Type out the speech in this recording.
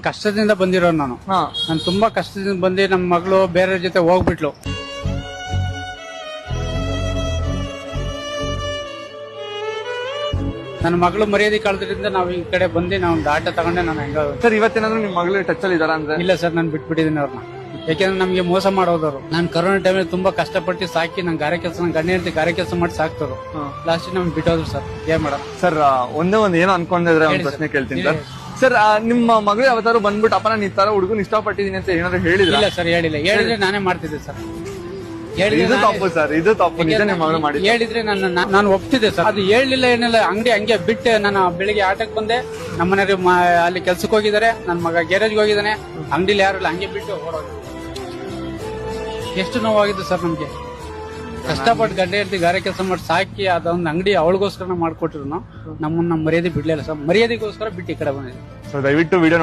ಕಷ್ಟದಿಂದ ಬಂದಿರೋ ನಾನು ತುಂಬಾ ಕಷ್ಟದಿಂದ ಬಂದು ನಮ್ಮ ಮಗಳು ಬೇರೆ ಜೊತೆ ಹೋಗ್ಬಿಟ್ಲು. ನನ್ನ ಮಗಳು ಮರ್ಯಾದೆ ಕಳೆದ್ರಿಂದ ನಾವು ಈ ಕಡೆ ಬಂದು ನಾವು ಒಂದು ಆಟ ತಗೊಂಡೆ. ನಾನು ಹೆಂಗ ಸರ್ ಇವತ್ತೇನಾದ್ರು ನಿಮ್ ಮಗಳು ಟಚ್ ಅಲ್ಲಿ ಇದಾರ ಅಂದ್ರೆ? ಇಲ್ಲ ಸರ್, ನಾನು ಬಿಟ್ಬಿಟ್ಟಿದ್ದೀನಿ ಅವ್ರನ್ನ. ಯಾಕೆಂದ್ರೆ ನಮ್ಗೆ ಮೋಸ ಮಾಡೋದವ್ರು. ನಾನು ಕರೋನಾ ಟೈಮಲ್ಲಿ ತುಂಬಾ ಕಷ್ಟಪಟ್ಟು ಸಾಕಿ ನಂಗೆ ಗಾರೆ ಕೆಲಸ, ನನ್ ಗಣ್ಯ ಹೆಂಡತಿ ಗಾರೆ ಕೆಲಸ ಮಾಡಿ ಸಾಕ್ತವ್ರು. ಲಾಸ್ಟ್ ನಮ್ಗೆ ಬಿಟ್ಟೋದ್ರು ಸರ್. ಏನ್ ಮಾಡೋದು ಸರ್? ಒಂದೇ ಒಂದ್ ಏನೋ ಅನ್ಕೊಂಡಿದ್ರೆ ಒಂದ್ ಪ್ರಶ್ನೆ ಕೇಳ್ತೀನಿ ಸರ್. ಸರ್ ನಿಮ್ಮ ಮಗಳು ಯಾವತ್ತಾರು ಬಂದ್ಬಿಟ್ಟು ಅಪ್ಪನ ನೀ ತರ ಹುಡುಗನ್ ಇಷ್ಟಪಟ್ಟಿದೀನಿ ಅಂತ ಏನಾದ್ರು ಹೇಳಿದ್ರೆ? ಇಲ್ಲ ಸರ್, ಹೇಳಿಲ್ಲ. ಹೇಳಿದ್ರೆ ನಾನೇ ಮಾಡ್ತಿದ್ದೆ ಸರ್. ಇದು ತಪ್ಪು ಸರ್, ಇದು ತಪ್ಪು. ನಿಜ ನಿಮ್ಮ ಮಗಳು ಮಾಡಿ ಹೇಳಿದ್ರೆ ನಾನು ಒಪ್ತಿದ್ದೆ ಸರ್. ಅದು ಹೇಳಿಲ್ಲ, ಏನಿಲ್ಲ. ಅಂಗಡಿ ಹಂಗೆ ಬಿಟ್ಟೆ. ನಾನು ಬೆಳಿಗ್ಗೆ ಆಟಕ್ಕೆ ಬಂದೆ. ನಮ್ಮನೆಯವ್ರು ಅಲ್ಲಿ ಕೆಲ್ಸಕ್ಕೆ ಹೋಗಿದ್ದಾರೆ. ನನ್ನ ಮಗ ಗ್ಯಾರೇಜ್ಗೆ ಹೋಗಿದ್ದಾನೆ. ಅಂಗಡಿಲಿ ಯಾರಿಲ್ಲ, ಹಂಗೆ ಬಿಟ್ಟು ಓಡೋದು. ಎಷ್ಟು ನೋವಾಗಿದ್ದು ಸರ್ ನಮ್ಗೆ. ಕಷ್ಟಪಟ್ಟು ಗಂಡ ಹೆಂಡತಿ ಗಾರೆ ಕೆಲಸ ಮಾಡಿ ಸಾಕಿ ಅದೊಂದು ಅಂಗಡಿ ಅವಳಿಗೋಸ್ಕರ ಮಾಡ್ಕೊಟ್ಟಿರು. ನಮ್ಮನ್ನ ಮರ್ಯಾದೆ ಬಿಡ್ಲಿಲ್ಲ ಸರ್. ಮರ್ಯಾದೆಗೋಸ್ಕರ ಬಿಟ್ಟು ಈ ಕಡೆ ಬಂದಿದ್ದೆ. ದಯವಿಟ್ಟು ವಿಡಿಯೋ